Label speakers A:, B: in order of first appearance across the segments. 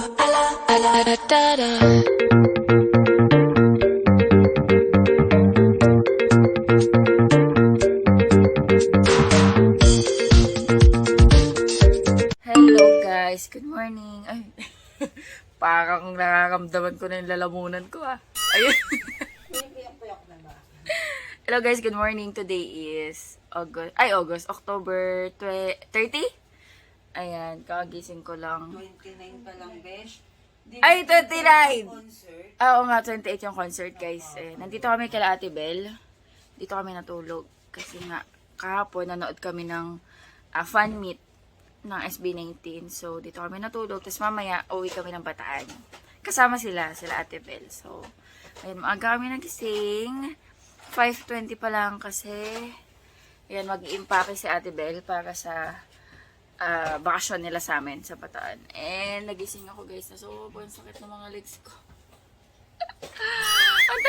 A: Hello guys, good morning. Ay, parang nararamdaman ko na yung lalamunan ko Ayun. Hello guys, good morning. Today is October 30? Ayan, kagising ko lang.
B: 29 pa lang, besh.
A: Ay, 29! Oo nga, 28 yung concert, guys. Nandito kami kala Ate Bel. Dito kami natulog. Kasi nga, kahapon nanood kami ng fan meet ng SB19. So, dito kami natulog. Tapos mamaya, uwi kami ng Bataan. Kasama sila Ate Bel. So, ayun, maaga kami nagising. 5:20 pa lang kasi, ayan, mag-i-impake si Ate Bel para sa bakasyon nila sa amin sa Bataan. And nagising ako guys na sobrang sakit ng mga legs ko. Ang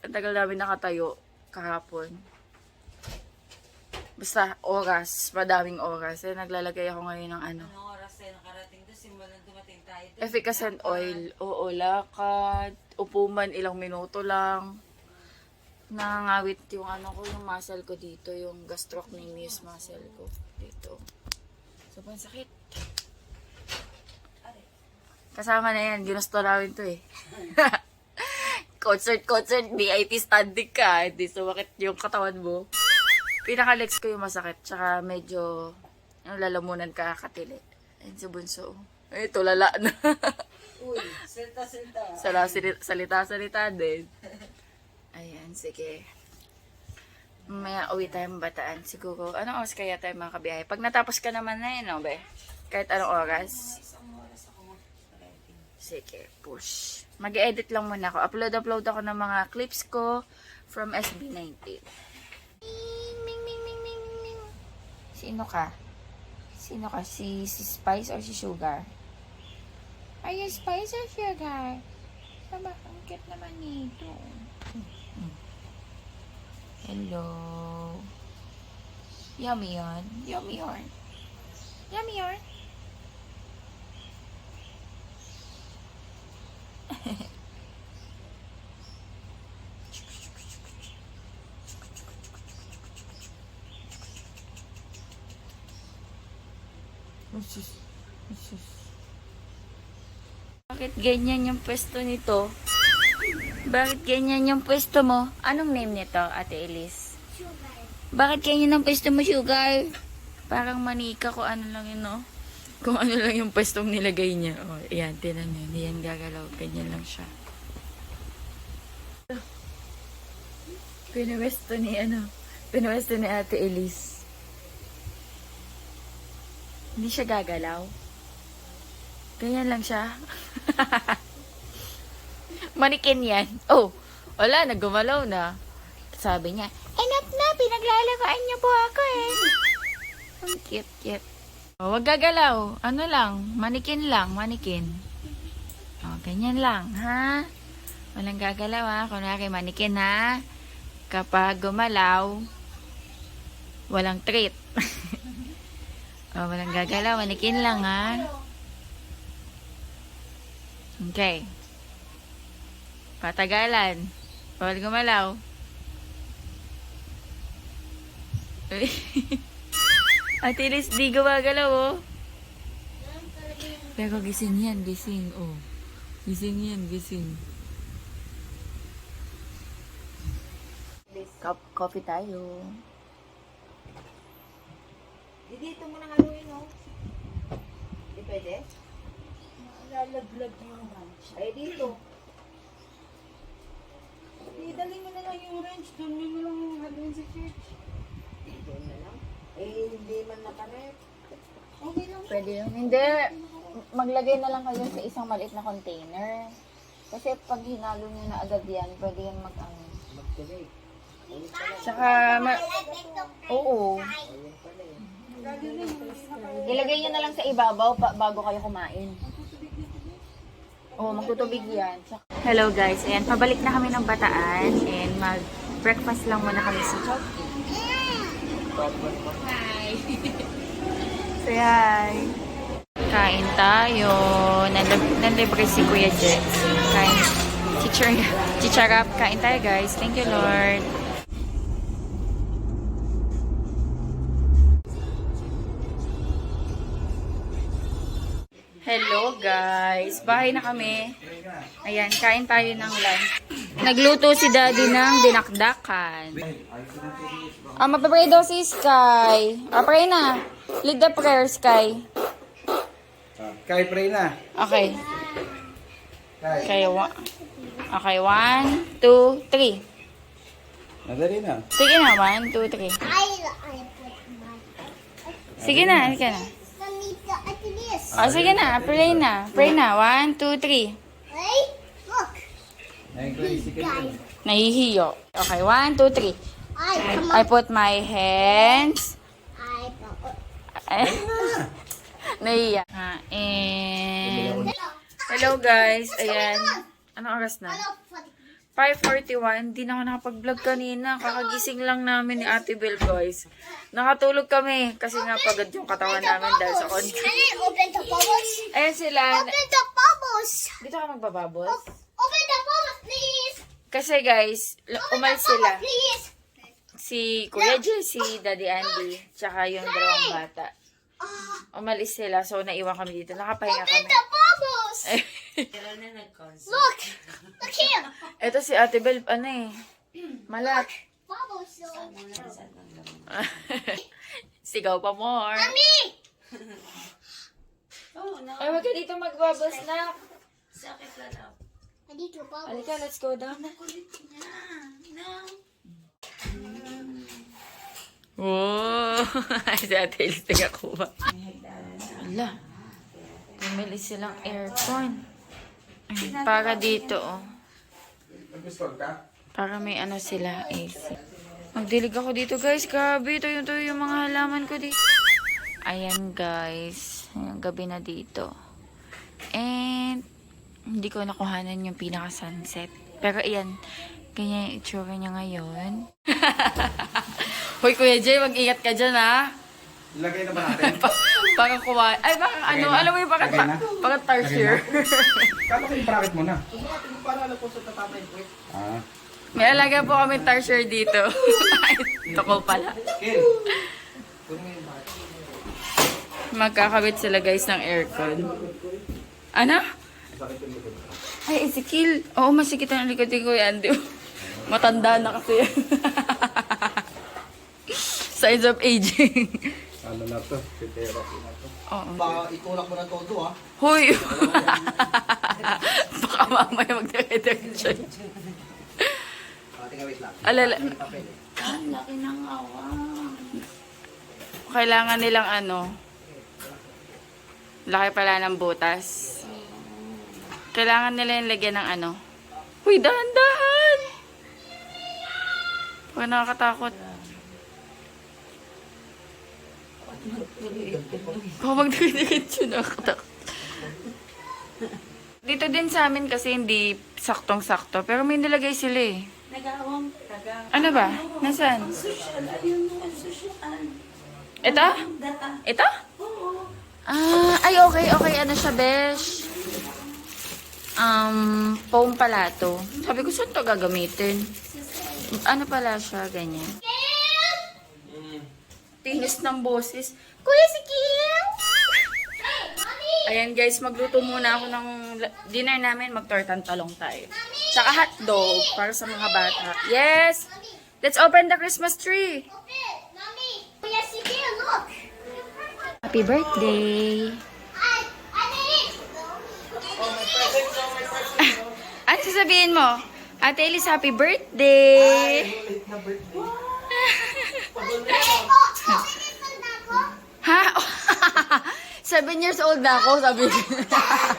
A: tagal namin nakatayo kahapon. Basta oras, madaming oras. Naglalagay ako ngayon ng
B: Anong oras tayo nakarating doon? Simulan dumating tayo doon.
A: efficacy oil. Oo, lakad. Upo man, ilang minuto lang. Nangangawit yung yung muscle ko dito. Yung gastrocnemius muscle ko dito. Sobrang sakit. Kasama na yan. Ginusto namin to concert, VIP standing ka. Hindi sumakit yung katawan mo. Pinaka-legs ko yung masakit. Tsaka medyo lalamunan ka katili. Ayun si Bunso. Ay, tulala na.
B: Uy, salita.
A: Salita din. Ayan, sige. May uwi tayong Bataan. Siguro, anong oras kaya tayo mga kabiyahe? Pag natapos ka naman na yun, be? Kahit anong oras.
B: Isang oras ako makarating.
A: Sige, push. Mag-edit lang muna ako. Upload ako ng mga clips ko from SB19. Ming. Sino ka? Si Spice or si Sugar? Are you Spice or Sugar? Sama, ang cute naman nito. Hello. Yummy yarn. Bakit ganyan yung pwesto nito? Bakit ganyan yung pwesto mo? Anong name nito, Ate Elise?
C: Sugar.
A: Bakit ganyan ang pwesto mo, Sugar? Parang manika ko ano lang yun, no? Kung ano lang yung pwestong nilagay niya. Oh, ayan, tinan niyo. Hindi yan gagalaw. Ganyan lang siya. Pinwesto ni Ate Elise. Hindi siya gagalaw. Ganyan lang siya. Manikin yan. Oh, wala, naggumalaw na. Sabi niya, enough na, pinaglalagaan niyo po ako Ang cute. Oh, wag gagalaw. Ano lang, manikin. Oh, ganyan lang, ha? Walang gagalaw, Kunwari, manikin, ha? Kapag gumalaw, walang treat. Oh, walang gagalaw, manikin lang, ha? Okay. Patagalan. Bawal gumalaw. Ate Liz, di gumagalaw, oh. Pero gising yan, oh. Gising. Coffee tayo.
B: Dito mo nang haluin, no? Di pwede? Lalaglag yung lunch. Ay, dito. Dali mo na lang yung wrench. Doon mo na lang yung haluin sa church. Doon na lang? Eh, hindi man nakarep. Okay lang.
A: Pwede yun. Hindi. Maglagay na lang kayo sa isang maliit na container. Kasi pag hinalo nyo na agad yan, pwede yan
B: Magtuloy.
A: Tsaka, oo. Ilagay nyo na lang sa ibabaw bago kayo kumain. Oo, magtutubig yan. Hello guys, ayan, pabalik na kami ng Bataan and mag-breakfast lang muna kami sa Chowking. Hi! Say hi! Kain tayo. Nanlibre si Kuya Jets. Kain. Chicharap. Kain tayo, guys. Thank you, Lord. Hello, guys. Bahay na kami. Ayan, kain tayo ng lunch. Nagluto si Daddy ng dinakdakan. Magpapray daw si Sky. Pray na. Lead the prayer, Sky.
C: Kay pray na.
A: Okay.
C: Kay.
A: Okay, 1, 2, 3.
C: Madali na.
A: Sige na, 1, 2, 3. Sige na, sige na. Sige na, pray na. Pray na, 1, 2, 3. Nahihiyo. Okay, 1, 2, 3. I put my hands. Nahiya. And hello guys. Ayan. Anong oras na? 5:41. Hindi na ako nakapag-vlog kanina. Kakagising lang namin ni Ate Bel, guys. Nakatulog kami kasi nga pagod yung katawan namin dahil sa concert.
D: Open the bubbles.
A: Ayan sila.
D: Open the bubbles.
A: Dito ka magbababos?
D: Open the bubbles, please.
A: Kasi guys,
D: Open
A: umalis
D: the
A: sila.
D: bubbles, please.
A: Si Kuya Jesse, Daddy Andy, tsaka yung dalawang bata. Umalis sila, so naiwan kami dito. Nakapahinga
D: Open
A: kami.
D: the bubbles. Look. Look here.
A: Ito si Ate Bel, malat.
D: Bubbles.
A: Sigaw pa more.
D: Mommy.
A: Ay, wag ka dito magbabas na.
D: I need your bubbles.
A: Halika, let's go down. Wow! Si Ate Elsa nagakuha. Ala. Bumili silang aircon. Ay, para dito, oh.
C: Mag-install ka?
A: Para may ano sila, AC. Magdilig ako dito, guys. Grabe, ito yung mga halaman ko dito. Ayan, guys. Ayan, gabi na dito. And, hindi ko nakuhanan yung pinaka-sunset. Pero, ayan. Ganyan yung itsura niya ngayon. Hoy, Kuya Jay, mag-ingat ka dyan, ha?
C: Ilagay na ba natin?
A: Parang kuha. Ay, parang ano,
C: na?
A: alam mo yung parang,
C: Lagay na?
A: parang tarsier.
C: Kala ko yung bracket mo na.
A: May alaga po kami tarsier dito. Ay, toko pala.
C: Kill.
A: Magkakabit sila guys ng aircon. Ano? Ay, Ezekiel. Oo, masikit ang likod ni Kuya Andy. Matanda na kasi yan. Signs of aging.
C: Ano na to? Therapy na to.
A: Oo.
E: Baka itulak mo na todo, ah.
A: Huy! Baka mamaya magdire-diretso.
E: Tingnan, wait lang.
A: Alala.
E: Papel, eh.
A: Laki ng awa. Kailangan nilang ano. Laki pala ng butas. Kailangan nila yung lagyan ng ano. Uy, dahan-dahan! Huwag nakakatakot. Kung magdikit-dikit yun, nakakatakot. Dito din sa amin kasi hindi saktong-sakto. Pero may nilagay sila eh. Ano ba? Nasaan? Ito? Ito? Ay, okay. Ano siya, besh? Foam pala to. Sabi ko, saan to gagamitin? Ano pala siya, ganyan. Tinis ng boses. Kuya, si Kim! Ayan guys, magluto muna ako ng dinner namin. Mag-tortang talong tayo. Tsaka hotdog para sa mga bata. Yes! Let's open the Christmas tree!
D: Open. Mommy. Yes, you can. Look.
A: Happy birthday!
D: I need it.
A: Ano sasabihin mo? Ate Elise, happy birthday! Ha? 7 years old na ako, sabi niya.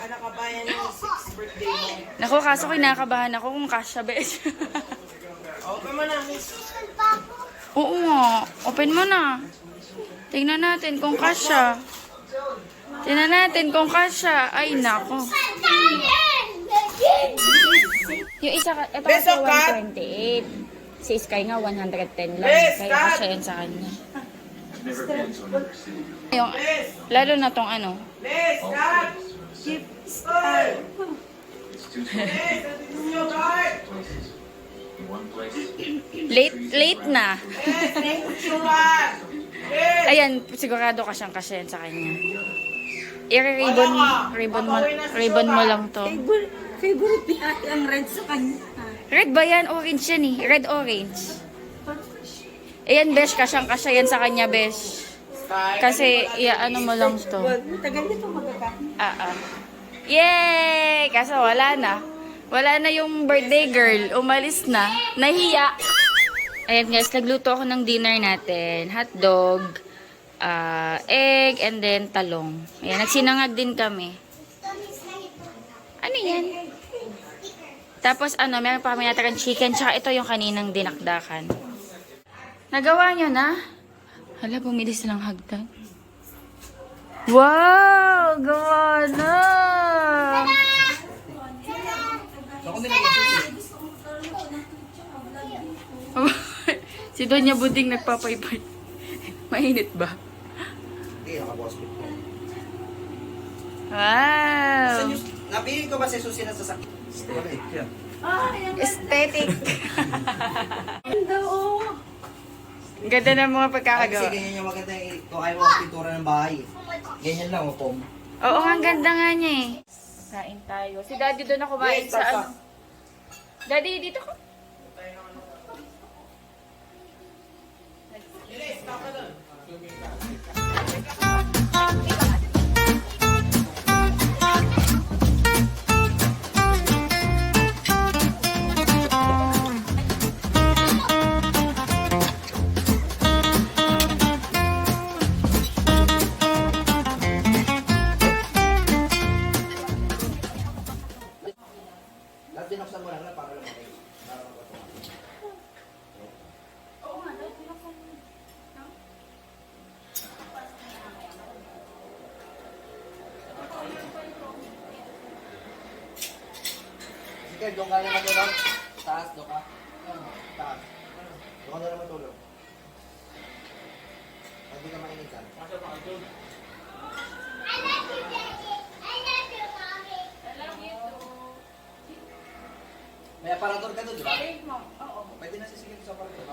B: Nakabayan ng 6th birthday mo.
A: Naku, kaso kinakabahan ako kung kasya, besh.
B: Okay mo na, miss.
A: Oo nga, open mo na. Tingnan natin kung kasya. Tingnan natin kung kasya. Ay, nako. Yung isa, ito kasi 128. Si Sky nga 110 lang. Kaya kasya yan sa kanya. Yung, lalo na tong ano. Late na. Ayan, sigurado ka siyang kasyan sa kanya. Ribbon mo lang to.
B: Favorite ni ate ang red sa kanya.
A: Red ba yan? Orange yan eh. Red-orange. Ayan, besh, kasyang-kasya yan sa kanya, besh. Kasi, ano mo lang to.
B: Tagal nito magkakain.
A: Yay! Kaso wala na. Wala na yung birthday girl. Umalis na. Nahiya. Ayan guys, nagluto ako ng dinner natin. Hotdog, egg, and then talong. Ayan, nagsinangag din kami. Ano yan? Tapos meron pa kami natakang chicken, tsaka ito yung kaninang dinakdakan. Nagawa nyo na? Hala, bumili silang hagdan. Wow! Gawa na!
E: Ako nilagay
A: Si Donya Buding nagpapaypay. Mainit ba?
E: Hindi, nakabospit ko.
A: Wow!
E: Napili ko ba si Susi na sasakit?
C: Steak yan.
A: Aesthetic.
B: Ganda, oh.
A: Ang ganda ng mga
E: Kasi
A: pagkakagawa.
E: ganyan yung maganda kung ayaw mo ang pintura ng bahay. Ganyan lang, pom.
A: Oo, ang ganda nga niya eh. Kain tayo. Si Daddy doon na kumain
E: Yes,
A: sa
E: basta.
A: ano. Daddy, dito ko.
E: Lahat dinaksan mo lang para lumaki. Sige, doon ka na matulog. Taas, doon ka. Taas. Doon ka na matulog. Hindi ka mainitan.
D: I love you, Daddy. I love you, Mommy.
E: May aparador ka doon, di ba? Pwede na sisigil sa aparador.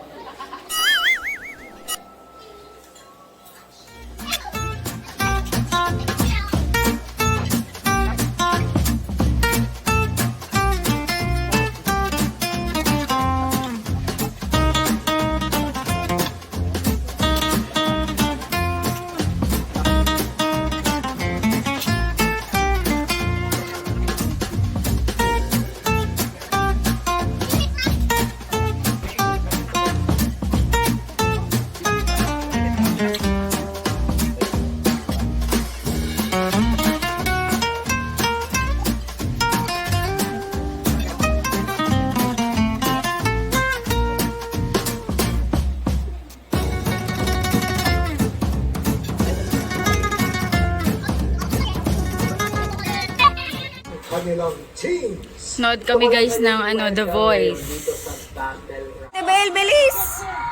A: Nod kami guys ng The Voice. Bel, bilis!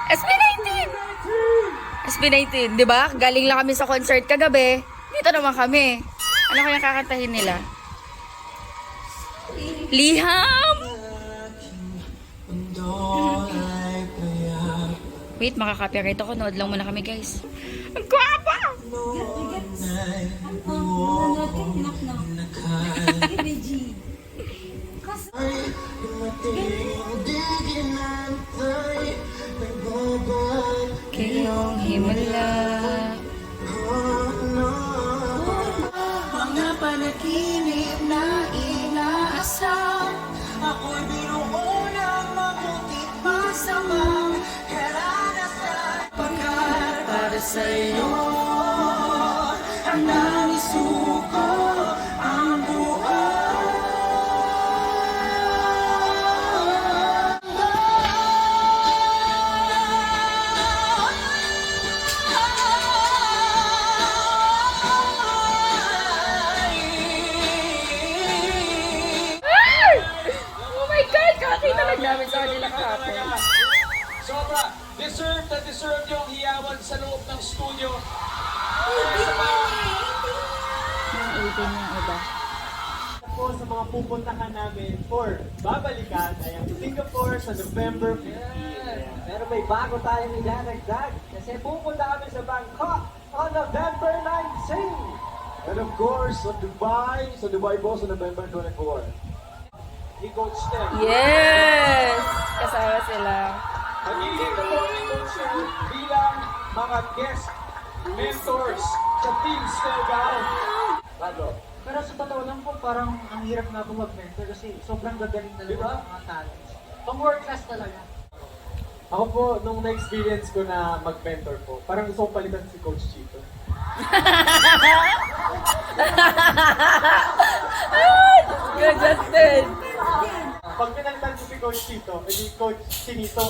A: SB19! SB19, di ba? Galing lang kami sa concert kagabi. Dito naman kami. Ano kaya kakantahin nila? Liham! Wait, makaka-copyright ako. Nood lang muna kami guys. Ang gwapa! Kayong himala.
B: Mga panaginip na inaasam. Ako'y binuo ng mabuti masamang karanasay. Pagkat para sa'yo ang nanisuko ang buhay.
A: Oh my God! Kakita lang namin sa kanila kahapon.
C: Sobra! This
F: deserve nyo ang hiyawan sa loob ng studio.
A: Yung 18 yung iba.
F: Po sa mga pupuntahan namin or babalikan ay ang Singapore sa November 15. Pero may bago tayong ilalagdag kasi pupunta kami sa Bangkok on November 19. And of course, sa Dubai po sa November 24. Ni Coach Ted.
A: Yes! Kasama sila.
F: Magiging po ni Coach Ted bilang mga guest mentors sa Team Stelgao. Bago.
E: Pero sa totoo lang po, parang ang hirap nga po mag-mentor kasi sobrang gagaling na
F: Di ba?
E: ng mga talents. Pang world class talaga.
F: Ako po, nung na-experience ko na mag-mentor po, parang gusto kong palitan si Coach Chito.
A: Good, Justin!
F: Pag pinalitan ko si Coach Chito, edi Coach Chinito.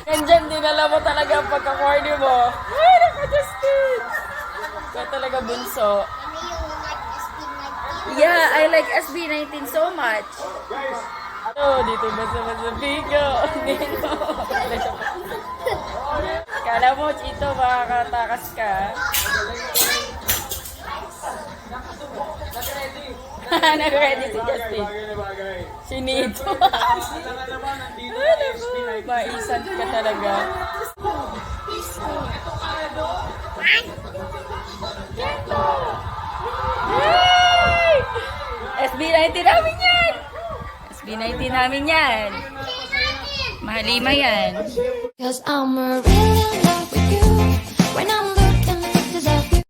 A: Nandiyan din alam mo talaga ang pagka-corny mo. Ay, naku, Justin! Kaya talaga bunso.
D: Ano yung SB19?
A: Yeah, I like SB19 so much.
F: Guys,
A: Oh, dito ba sa Bigo? Dito. Kala mo, Chito, makakatakas ka. Nag-ready si Justin.
F: bagay na bagay.
A: Sinito.
F: Kailangan naman, nandito
A: Ay,
F: ang
A: naku,
F: SB19.
A: maisan ka talaga. Yay! SB19 namin yan! SB19 namin yan. Mahalima yan.
G: Cause I'm really in love with you. When I'm